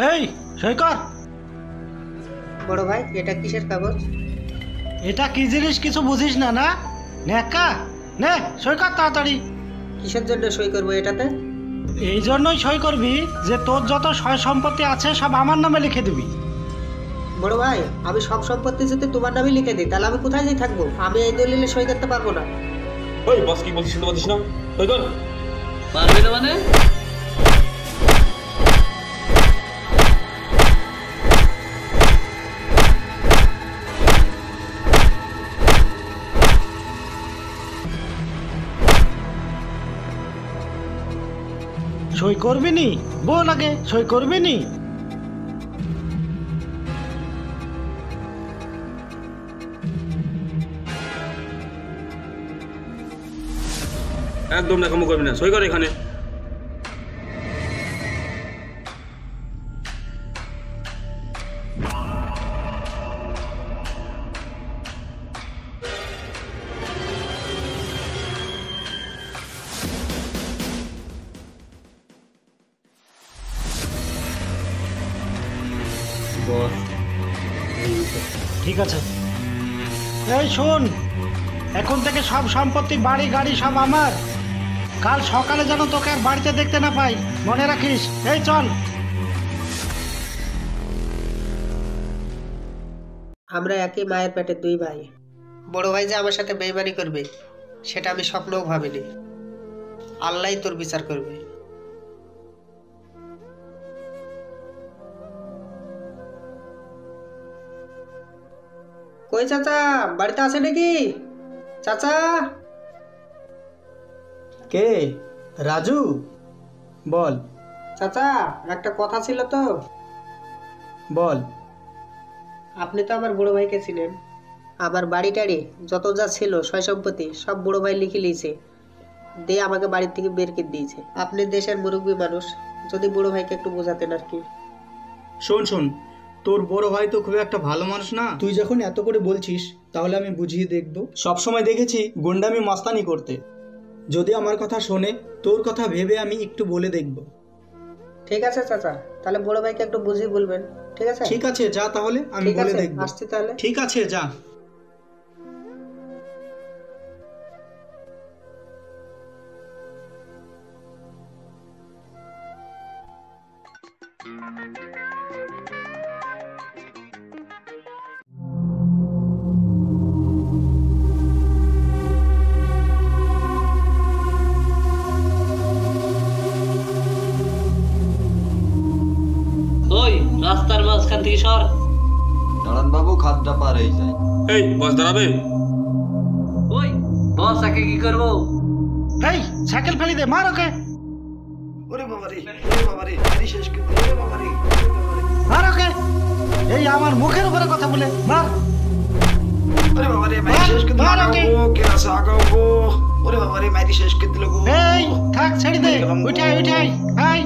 এই সই কর। বড় ভাই এটা কিসের কাগজ? এটা কি জিনিস কিছু বুঝিস না? না নেকা নে সই কর তাড়াতাড়ি। কিসের জন্য সই করবো এটাতে? এই জন্যই সই করবি যে তোর যত সয় সম্পত্তি আছে সব আমার নামে লিখে দিবি। বড় ভাই আমি সব সম্পত্তি যদি তোমার নামে লিখে দিই তাহলে আমি কোথায় যাই থাকবো? আমি এই দলিলে সই করতে পারবো না। ওই বস কি বলছিস শুনতে পাচ্ছিস না? সই কর। পারবে না মানে? সই করবি নি? বল আগে সই করবি নি? একদম নাকামো করবি না, সই কর এখানে। বস ঠিক আছে। এই শোন, এখন থেকে সব সম্পত্তি বাড়ি গাড়ি সব আমার। কাল সকালে যেন তোকে আর বাড়িতে দেখতে না পাই, মনে রাখিস। এই চল। আমরা একই মায়ের পেটের দুই ভাই। বড় ভাই যে আমার সাথে বেইমানি করবে সেটা আমি স্বপ্নেও ভাবিনি। আল্লাহই তোর বিচার করবে। কই চাচা, বাড়িতে আছে নাকি? চাচা। কে? রাজু? বল। চাচা একটা কথা ছিল তো। বল। আপনি তো আমার বড় ভাইকে ছিলেন। আমার বাড়ি টাড়ি যত যা ছিল সয় সম্পত্তি সব বড় ভাই লিখে লিয়েছে, দিয়ে আমাকে বাড়ি থেকে বের করে দিয়েছে। আপনি দেশের মুরব্বী মানুষ, যদি বড় ভাইকে একটু বোঝাতেন আর কি। শোন শোন, তোর বড় ভাই তো খুব একটা ভালো মানুষ না। তুই যখন এত করে বলছিস তাহলে আমি বুঝিয়ে দেখব। সবসময় দেখেছি গুন্ডামি মস্তানি করতে। যদি আমার কথা শোনে, তোর কথা ভেবে আমি একটু বলে দেখব। ঠিক আছে চাচা, তাহলে বড় ভাইকে একটু বুঝিয়ে বলবেন। ঠিক আছে? ঠিক আছে, যা তাহলে, আমি বলে দেখব। আসছি তাহলে। ঠিক আছে, যা। ওই রাস্তার মাঝখান থেকে সর। দাঁড়ান বাবু, খাতটা পার হয়ে যায়। এই বস দাঁড়াবে। ওই বস একে কি করবো? এই সাইকেল ফেলি দে, মার ওকে। ওরে বাবারে, ওরে বাবারে, আরে শেষ করে দিল। ওরে বাবারে, ওরে বাবারে, মার ওকে। এই আমার মুখের উপরে কথা বলে মার। ওরে বাবারে, মারি শেষ করে দিল। মার ওকে। ও কে আসা গাও গো। ওরে বাবারে, মারি শেষ করে দিল গো। এই থাক, ছেড়ে দে। উঠাই উঠাই। হাই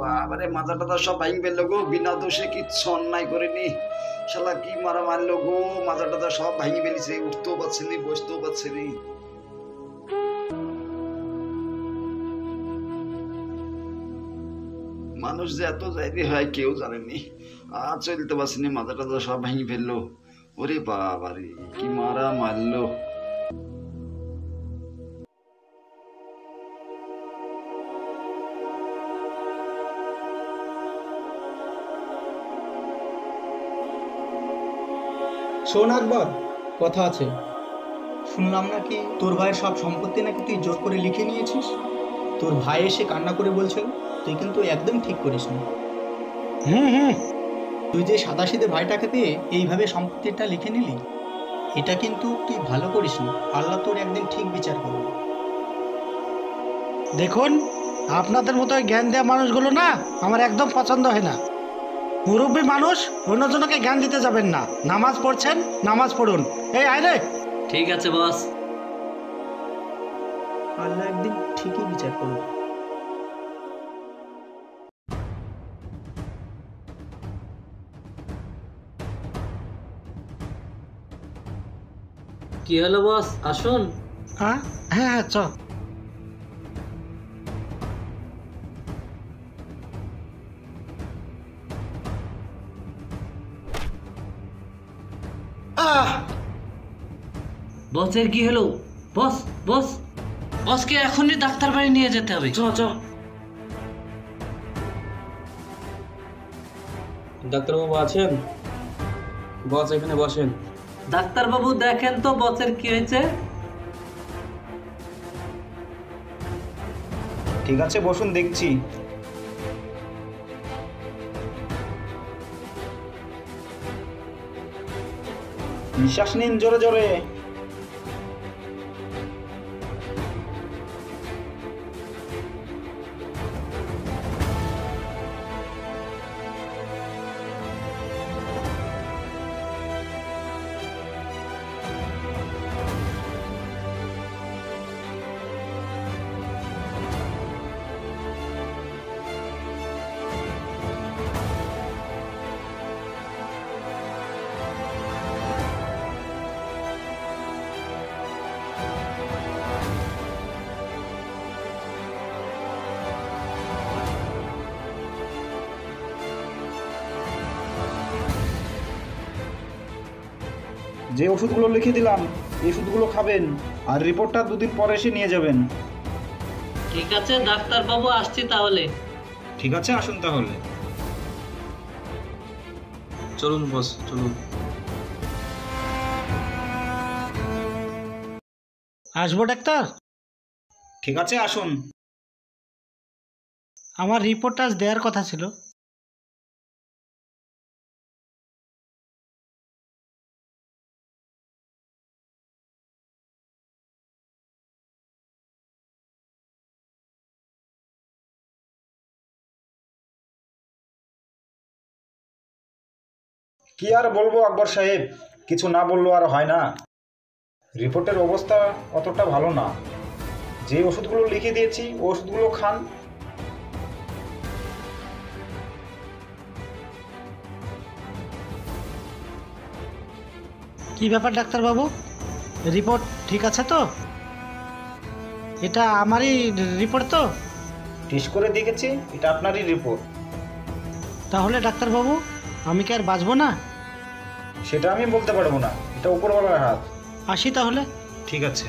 বাবারে, মাথাটা তো সব ভাঙি ফেললো গো। বিনা দোষে কিচ্ছু অন্যায় করেনি। শালা কি মারা মারলো গো। মাথাটা তো সব ভাঙি ফেলিছে। উঠতেও পারছে নি, বসতেও পারছে নি। মানুষ যে এত জায়গা হয় কেউ জানেনি। আর চলতে পারছিনি, মাথাটা তো সব ভাঙি ফেললো। ওরে বাবারে, কি মারা মারলো। শোন আকবর, কথা আছে। শুনলাম নাকি তোর ভাইয়ের সব সম্পত্তি নাকি তুই জোর করে লিখে নিয়েছিস। তোর ভাই এসে কান্না করে বলছিল, তুই কিন্তু একদম ঠিক করিস না। হুম। তুই যে সাদাসিধে ভাইটাকে পেয়ে এইভাবে সম্পত্তিটা লিখে নিলি, এটা কিন্তু তুই ভালো করিস না। আল্লাহ তোর একদিন ঠিক বিচার করবে। দেখুন, আপনাদের মতো জ্ঞান দেওয়া মানুষগুলো না আমার একদম পছন্দ হয় না। মুরব্বী মানুষ অন্যজনকে জ্ঞান দিতে যাবেন না। নামাজ পড়ছেন, নামাজ পড়ুন। এই আয় রে। ঠিক আছে বস। আল্লাহ একদিন ঠিকই বিচার করবে। কি হলো বস, আসুন। হ্যাঁ হ্যাঁ চ। বসের কি হলো? বস বস বসকে এখনই ডাক্তার বাড়ি নিয়ে যেতে হবে। চ চ। ডাক্তারবাবু আছেন? বস এখানে বসেন। ডাক্তারবাবু দেখেন তো বসের কি হয়েছে। ঠিক আছে, বসুন, দেখছি। নিঃশ্বাস নিন জোরে জোরে। যে ওষুধগুলো লিখে দিলাম এই ওষুধগুলো খাবেন, আর রিপোর্টটা 2 দিন পরে এসে নিয়ে যাবেন। ঠিক আছে ডাক্তারবাবু, আসছি তাহলে। ঠিক আছে, আসুন তাহলে। চলুন বস, চলুন। আসবো ডাক্তার? ঠিক আছে, আসুন। আমার রিপোর্টটা আজ দেওয়ার কথা ছিল। কি আর বলবো আকবর সাহেব, কিছু না বললেও আর হয় না। রিপোর্টের অবস্থা অতটা ভালো না। যে ওষুধগুলো লিখে দিয়েছি ও ওষুধগুলো খান। কি ব্যাপার ডাক্তারবাবু, রিপোর্ট ঠিক আছে তো? এটা আমারই রিপোর্ট তো? টেস্ট করে দেখেছি, এটা আপনারই রিপোর্ট। তাহলে ডাক্তারবাবু আমি কি আর বাঁচবো না? সেটা আমি বলতে পারবো না, এটা উপরওয়ালার হাত। আসি তাহলে। ঠিক আছে।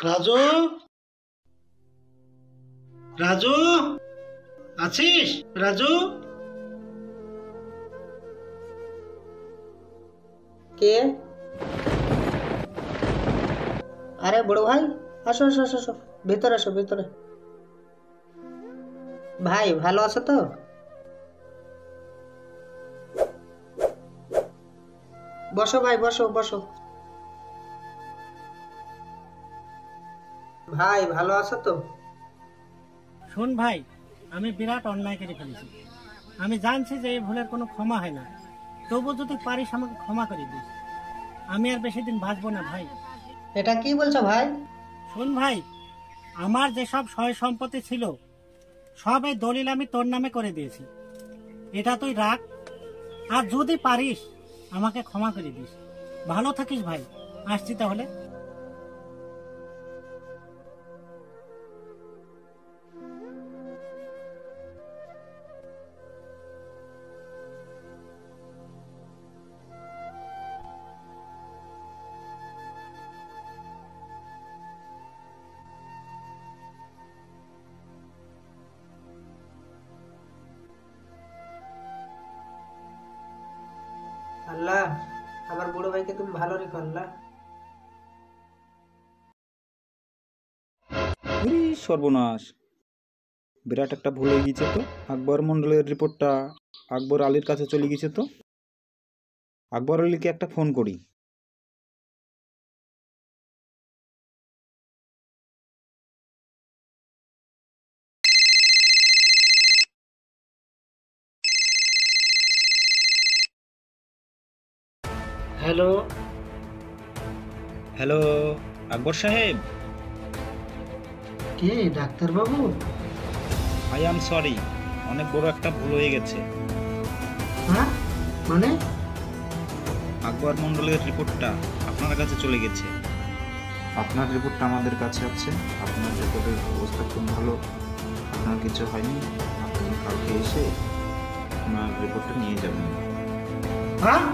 রাজু, রাজু আছিস? রাজু, কে? আরে বড় ভাই, আসো আসো আসো আসো, ভেতরে আসো ভেতরে। ভাই ভালো আছো তো? বসো ভাই, বসো বসো। ভাই ভালো আছো তো? শোন ভাই, আমি বিরাট অন্যায় করে ফেলেছি। আমি জানছি যে এই ভুলের কোনো ক্ষমা হয় না, তবু যদি পারিস আমাকে ক্ষমা করে দিস। আমি আর বেশি দিন বাঁচবো না ভাই। এটা কি বলছো ভাই? শোন ভাই, আমার যেসব সয় সম্পত্তি ছিল সব এই দলিল আমি তোর নামে করে দিয়েছি। এটা তুই রাখ, আর যদি পারিস আমাকে ক্ষমা করে দিস। ভালো থাকিস ভাই, আসছি তাহলে। আল্লাহ, আমার বড় ভাইকে তুমি ভালো রেখো আল্লাহ। সর্বনাশ, বিরাট একটা ভুল হয়ে গেছে তো। আকবর মন্ডলের রিপোর্টটা আকবর আলীর কাছে চলে গেছে তো। আকবর আলীকে একটা ফোন করি। হ্যালো, হ্যালো আকবর সাহেব, কে ডাক্তারবাবু? আই অ্যাম সরি, অনেক বড় একটা ভুল হয়ে গেছে। হ্যাঁ মানে? আকবর মণ্ডলের রিপোর্টটা আপনার কাছে চলে গেছে। আপনার রিপোর্টটা আমাদের কাছে আছে। আপনার রিপোর্টের অবস্থা খুব ভালো, আপনার কিছু হয়নি। আপনি কালকে এসে আপনার রিপোর্টটা নিয়ে যাবেন। হ্যাঁ